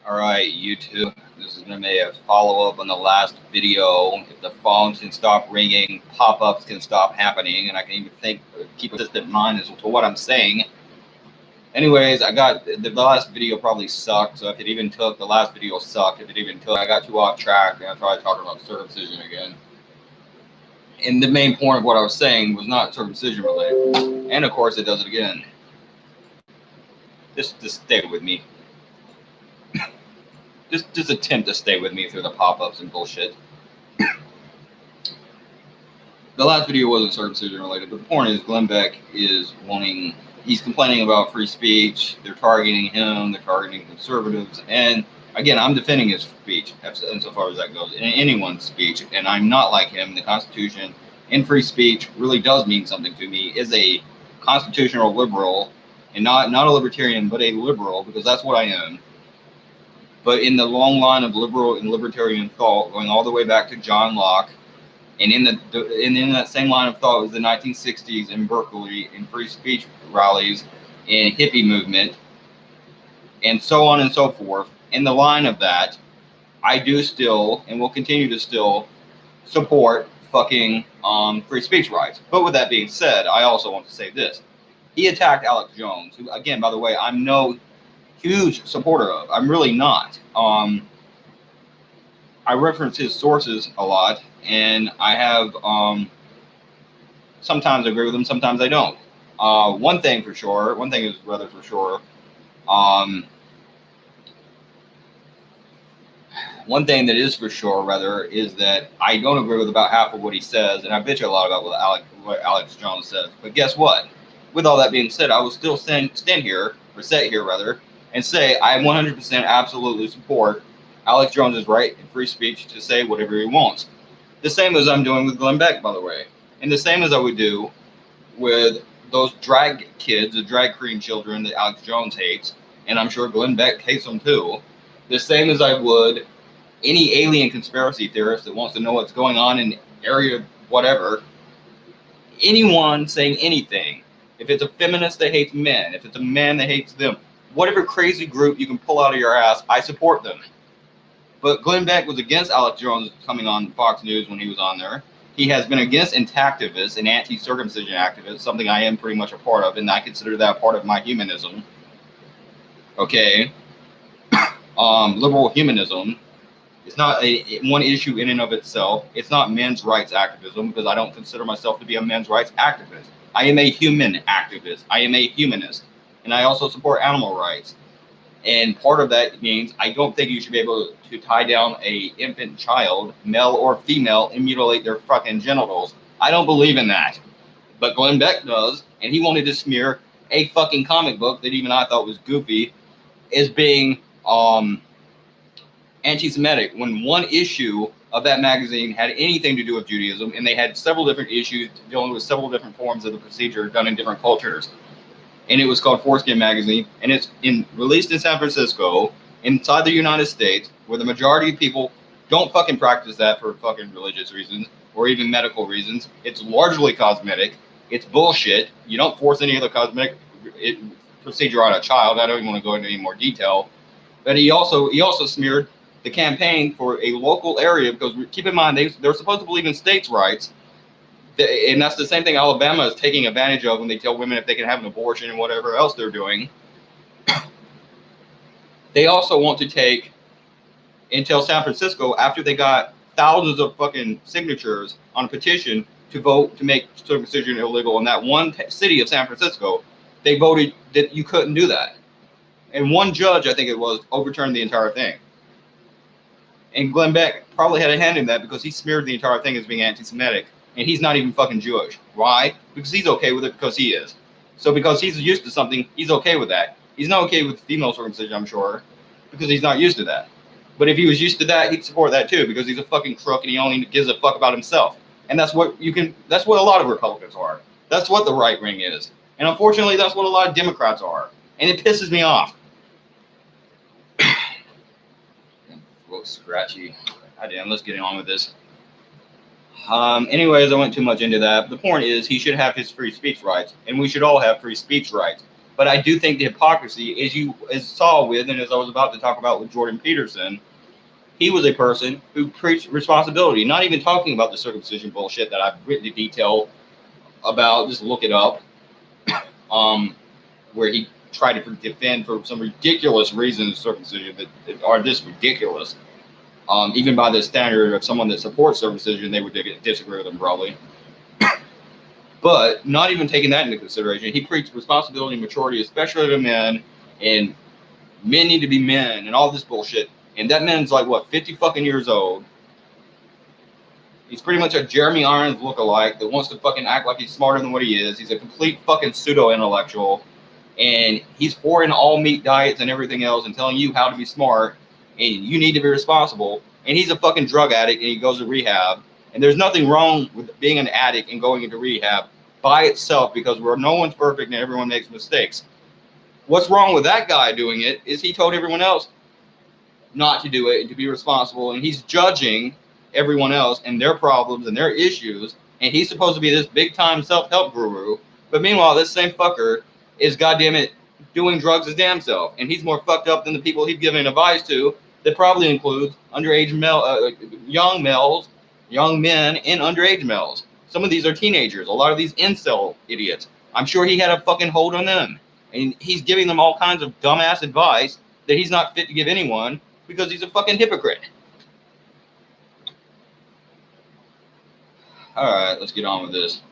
Alright, YouTube, this is going to be a follow-up on the last video. If the phones can stop ringing, pop-ups can stop happening, and I can even keep a consistent mind as to what I'm saying. Anyways, I got, the last video probably sucked, so if it even took, the last video sucked, if it even took, I got too off track, and I tried talking about circumcision again. And the main point of what I was saying was not circumcision related. And of course, it does it again. Just stay with me. Just attempt to stay with me through the pop-ups and bullshit. The last video wasn't circumcision related, but the point is Glenn Beck is he's complaining about free speech. They're targeting him, they're targeting conservatives, and again, I'm defending his speech insofar as that goes, in anyone's speech, and I'm not like him. The Constitution and free speech really does mean something to me. As a constitutional liberal, and not a libertarian, but a liberal, because that's what I am. But in the long line of liberal and libertarian thought, going all the way back to John Locke, and in that same line of thought was the 1960s in Berkeley, in free speech rallies, and hippie movement, and so on and so forth. In the line of that, I do still, and will continue to still, support fucking free speech rights. But with that being said, I also want to say this. He attacked Alex Jones, who, again, by the way, I'm no huge supporter of. I'm really not. I reference his sources a lot, and I have sometimes I agree with him, sometimes I don't. One thing is rather for sure. One thing that is for sure, rather, is that I don't agree with about half of what he says, and I bet you a lot about what Alex Jones says. But guess what? With all that being said, I will still sit here, and say I 100% absolutely support Alex Jones's right in free speech to say whatever he wants. The same as I'm doing with Glenn Beck, by the way. And the same as I would do with those drag kids, the drag queen children that Alex Jones hates, and I'm sure Glenn Beck hates them too. The same as I would any alien conspiracy theorist that wants to know what's going on in area whatever. Anyone saying anything. If it's a feminist that hates men, if it's a man that hates them, whatever crazy group you can pull out of your ass, I support them. But Glenn Beck was against Alex Jones coming on Fox News when he was on there. He has been against intactivists and anti-circumcision activists, something I am pretty much a part of, and I consider that part of my humanism. Okay. Liberal humanism. It's not one issue in and of itself. It's not men's rights activism, because I don't consider myself to be a men's rights activist. I am a human activist. I am a humanist. And I also support animal rights. And part of that means I don't think you should be able to tie down a infant child, male or female, and mutilate their fucking genitals. I don't believe in that. But Glenn Beck does, and he wanted to smear a fucking comic book that even I thought was goofy as being anti-Semitic, when one issue of that magazine had anything to do with Judaism, and they had several different issues dealing with several different forms of the procedure done in different cultures. And it was called Foreskin Magazine, and it's released in San Francisco, inside the United States, where the majority of people don't fucking practice that for fucking religious reasons, or even medical reasons. It's largely cosmetic. It's bullshit. You don't force any other cosmetic procedure on a child. I don't even want to go into any more detail. But he also smeared the campaign for a local area, because keep in mind, they're supposed to believe in states' rights. And that's the same thing Alabama is taking advantage of when they tell women if they can have an abortion and whatever else they're doing. They also want to take and tell San Francisco, after they got thousands of fucking signatures on a petition to vote to make circumcision illegal in that one city of San Francisco, they voted that you couldn't do that. And one judge, I think it was, overturned the entire thing. And Glenn Beck probably had a hand in that, because he smeared the entire thing as being anti-Semitic. And he's not even fucking Jewish. Why? Because he's okay with it, because he is. So because he's used to something, he's okay with that. He's not okay with female circumcision, I'm sure, because he's not used to that. But if he was used to that, he'd support that too, because he's a fucking crook and he only gives a fuck about himself. And that's what a lot of Republicans are. That's what the right wing is. And unfortunately, that's what a lot of Democrats are. And it pisses me off. Looks scratchy. Goddamn, let's get on with this. Anyways, I went too much into that. The point is, he should have his free speech rights, and we should all have free speech rights. But I do think the hypocrisy, as saw with, and as I was about to talk about with Jordan Peterson, he was a person who preached responsibility, not even talking about the circumcision bullshit that I've written in detail about. Just look it up. Where he tried to defend for some ridiculous reasons circumcision that are just ridiculous. Even by the standard of someone that supports circumcision, they would disagree with him probably. But not even taking that into consideration, he preached responsibility and maturity, especially to men, and men need to be men and all this bullshit. And that man's like, what, 50 fucking years old. He's pretty much a Jeremy Irons lookalike that wants to fucking act like he's smarter than what he is. He's a complete fucking pseudo-intellectual. And he's pouring all meat diets and everything else and telling you how to be smart and you need to be responsible. And he's a fucking drug addict and he goes to rehab. And there's nothing wrong with being an addict and going into rehab by itself because no one's perfect and everyone makes mistakes. What's wrong with that guy doing it is he told everyone else not to do it and to be responsible. And he's judging everyone else and their problems and their issues. And he's supposed to be this big time self-help guru. But meanwhile, this same fucker is goddamn it doing drugs his damn self, and he's more fucked up than the people he's giving advice to. That probably includes underage young men, and underage males. Some of these are teenagers. A lot of these incel idiots. I'm sure he had a fucking hold on them, and he's giving them all kinds of dumbass advice that he's not fit to give anyone because he's a fucking hypocrite. All right, let's get on with this.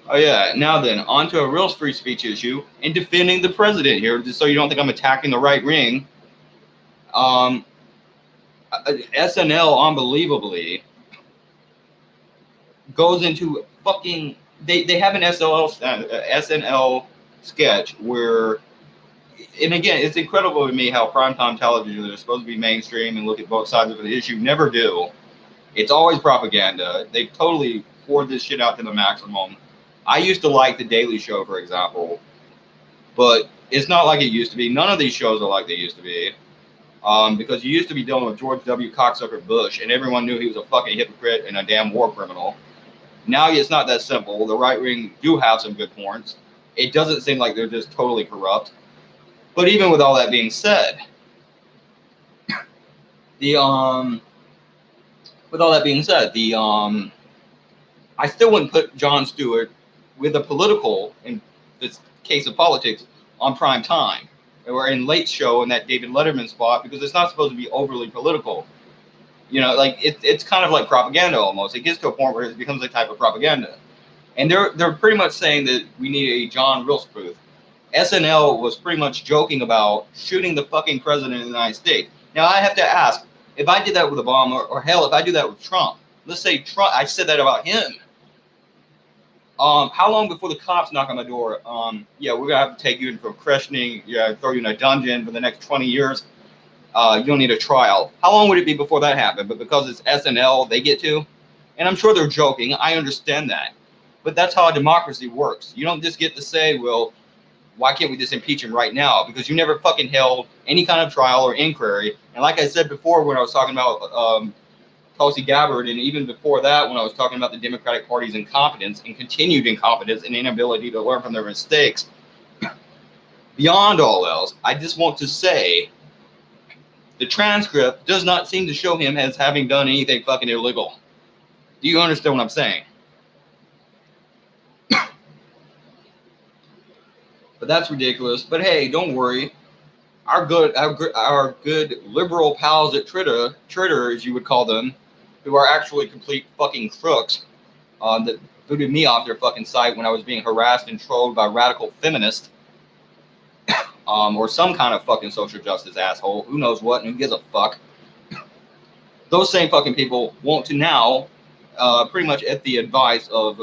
Oh yeah, now then, on to a real free speech issue and defending the president here, just so you don't think I'm attacking the right wing. SNL, unbelievably, goes into fucking... They have an SNL sketch where... And again, it's incredible to me how primetime television that is supposed to be mainstream and look at both sides of the issue never do. It's always propaganda. They totally poured this shit out to the maximum. I used to like The Daily Show, for example, but it's not like it used to be. None of these shows are like they used to be, because you used to be dealing with George W. Cocksucker Bush, and everyone knew he was a fucking hypocrite and a damn war criminal. Now it's not that simple. The right wing do have some good points. It doesn't seem like they're just totally corrupt. But even with all that being said, I still wouldn't put Jon Stewart with a political, in this case of politics, on prime time or in late show in that David Letterman spot, because it's not supposed to be overly political. You know, like it's kind of like propaganda almost. It gets to a point where it becomes a type of propaganda. And they're pretty much saying that we need a John Wilkes-Booth. SNL was pretty much joking about shooting the fucking president of the United States. Now I have to ask, if I did that with Obama, or hell, if I do that with Trump, let's say Trump, I said that about him. How long before the cops knock on my door? Yeah, we're gonna have to take you in for questioning. Yeah, throw you in a dungeon for the next 20 years. You'll need a trial. How long would it be before that happened? But because it's SNL, they get to. And I'm sure they're joking. I understand that. But that's how a democracy works. You don't just get to say, well, why can't we just impeach him right now? Because you never fucking held any kind of trial or inquiry. And like I said before, when I was talking about Tulsi Gabbard, and even before that, when I was talking about the Democratic Party's incompetence and continued incompetence and inability to learn from their mistakes, beyond all else, I just want to say the transcript does not seem to show him as having done anything fucking illegal. Do you understand what I'm saying? But that's ridiculous. But hey, don't worry. Our good liberal pals at Twitter, as you would call them, who are actually complete fucking crooks, that booted me off their fucking site when I was being harassed and trolled by radical feminists, or some kind of fucking social justice asshole, who knows what, and who gives a fuck. Those same fucking people want to now, pretty much with the advice of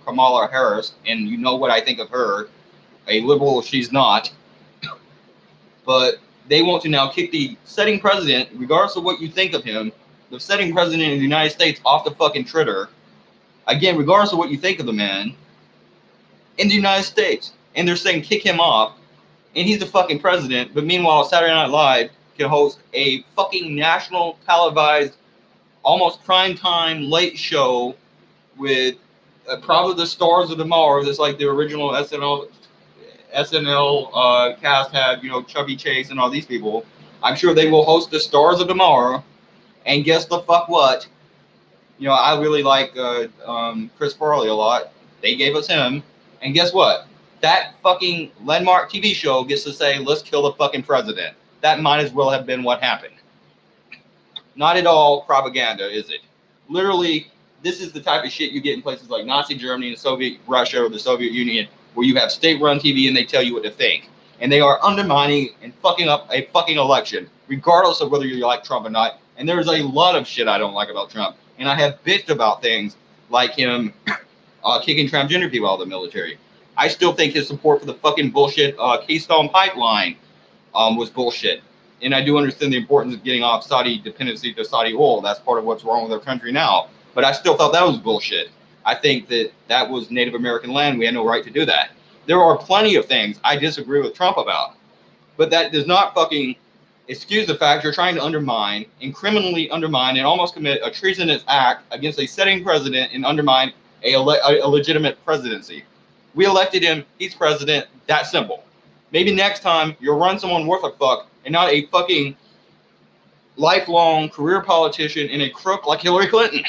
Kamala Harris, and you know what I think of her, a liberal she's not, but they want to now kick the sitting president, regardless of what you think of him, the sitting president of the United States off the fucking Twitter, again, regardless of what you think of the man, in the United States. And they're saying kick him off, and he's the fucking president, but meanwhile, Saturday Night Live can host a fucking national televised, almost prime time late show with probably the stars of tomorrow. That's like the original SNL cast had, Chubby Chase and all these people. I'm sure they will host the stars of tomorrow. And guess the fuck what? I really like Chris Farley a lot. They gave us him. And guess what? That fucking landmark TV show gets to say, let's kill the fucking president. That might as well have been what happened. Not at all propaganda, is it? Literally, this is the type of shit you get in places like Nazi Germany and Soviet Russia or the Soviet Union, where you have state-run TV and they tell you what to think. And they are undermining and fucking up a fucking election, regardless of whether you like Trump or not. And there's a lot of shit I don't like about Trump. And I have bitched about things like him kicking transgender people out of the military. I still think his support for the fucking bullshit Keystone Pipeline was bullshit. And I do understand the importance of getting off Saudi dependency to Saudi oil. That's part of what's wrong with our country now. But I still thought that was bullshit. I think that was Native American land. We had no right to do that. There are plenty of things I disagree with Trump about. But that does not fucking excuse the fact you're trying to undermine and criminally undermine and almost commit a treasonous act against a sitting president and undermine a legitimate presidency. We elected him. He's president. That simple. Maybe next time you'll run someone worth a fuck and not a fucking lifelong career politician and a crook like Hillary Clinton,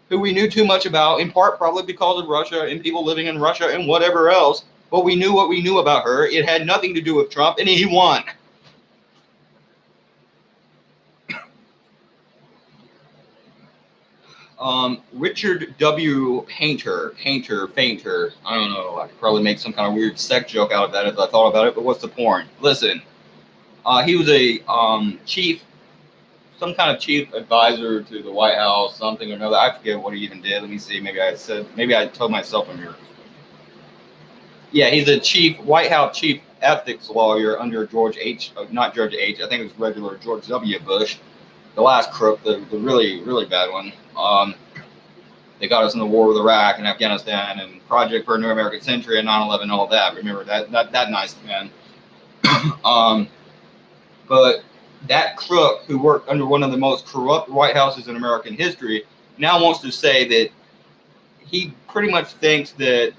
who we knew too much about, in part probably because of Russia and people living in Russia and whatever else. But we knew what we knew about her. It had nothing to do with Trump, and he won. Richard W. Painter. I don't know. I could probably make some kind of weird sex joke out of that if I thought about it, but what's the point? Listen, he was a some kind of chief advisor to the White House, something or another. I forget what he even did. Let me see. Maybe I told myself in here. Yeah, he's a White House chief ethics lawyer under George H. Not George H. I think it was regular George W. Bush. The last crook, the really, really bad one. They got us in the war with Iraq and Afghanistan and Project for a New American Century and 9/11 and all that. Remember that nice man. But that crook who worked under one of the most corrupt White Houses in American history now wants to say that he pretty much thinks that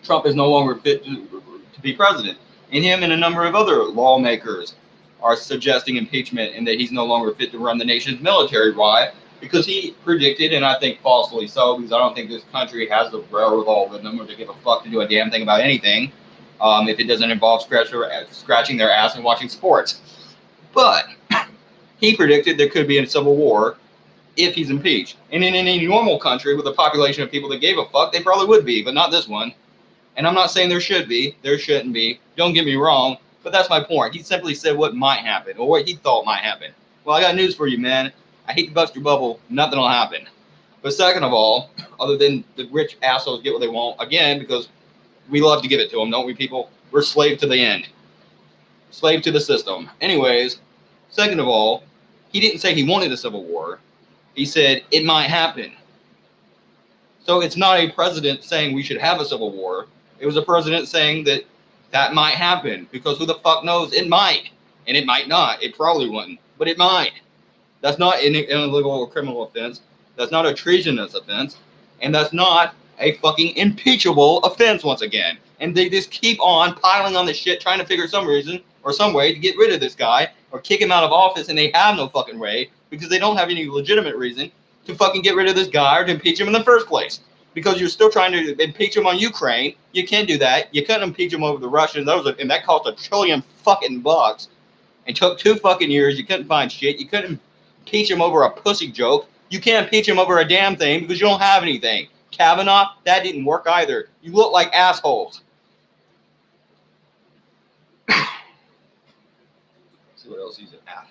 Trump is no longer fit to be president. And him and a number of other lawmakers are suggesting impeachment and that he's no longer fit to run the nation's military. Why? Because he predicted, and I think falsely so, because I don't think this country has the wherewithal with them or to give a fuck to do a damn thing about anything if it doesn't involve scratching their ass and watching sports. But he predicted there could be a civil war if he's impeached. And in any normal country with a population of people that gave a fuck, they probably would be, but not this one. And I'm not saying there should be, there shouldn't be. Don't get me wrong. But that's my point. He simply said what might happen or what he thought might happen. Well, I got news for you, man. I hate to bust your bubble. Nothing will happen. But second of all, other than the rich assholes get what they want, again, because we love to give it to them, don't we, people? We're slave to the end. Slave to the system. Anyways, second of all, he didn't say he wanted a civil war. He said it might happen. So it's not a president saying we should have a civil war. It was a president saying that might happen, because who the fuck knows? It might, and it might not. It probably wouldn't, but it might. That's not an illegal or criminal offense. That's not a treasonous offense, and that's not a fucking impeachable offense once again. And they just keep on piling on this shit, trying to figure some reason or some way to get rid of this guy or kick him out of office, and they have no fucking way because they don't have any legitimate reason to fucking get rid of this guy or to impeach him in the first place. Because you're still trying to impeach him on Ukraine. You can't do that. You couldn't impeach him over the Russians. And that cost $1 trillion fucking bucks. And took 2 fucking years. You couldn't find shit. You couldn't impeach him over a pussy joke. You can't impeach him over a damn thing because you don't have anything. Kavanaugh, that didn't work either. You look like assholes. See what else he's at.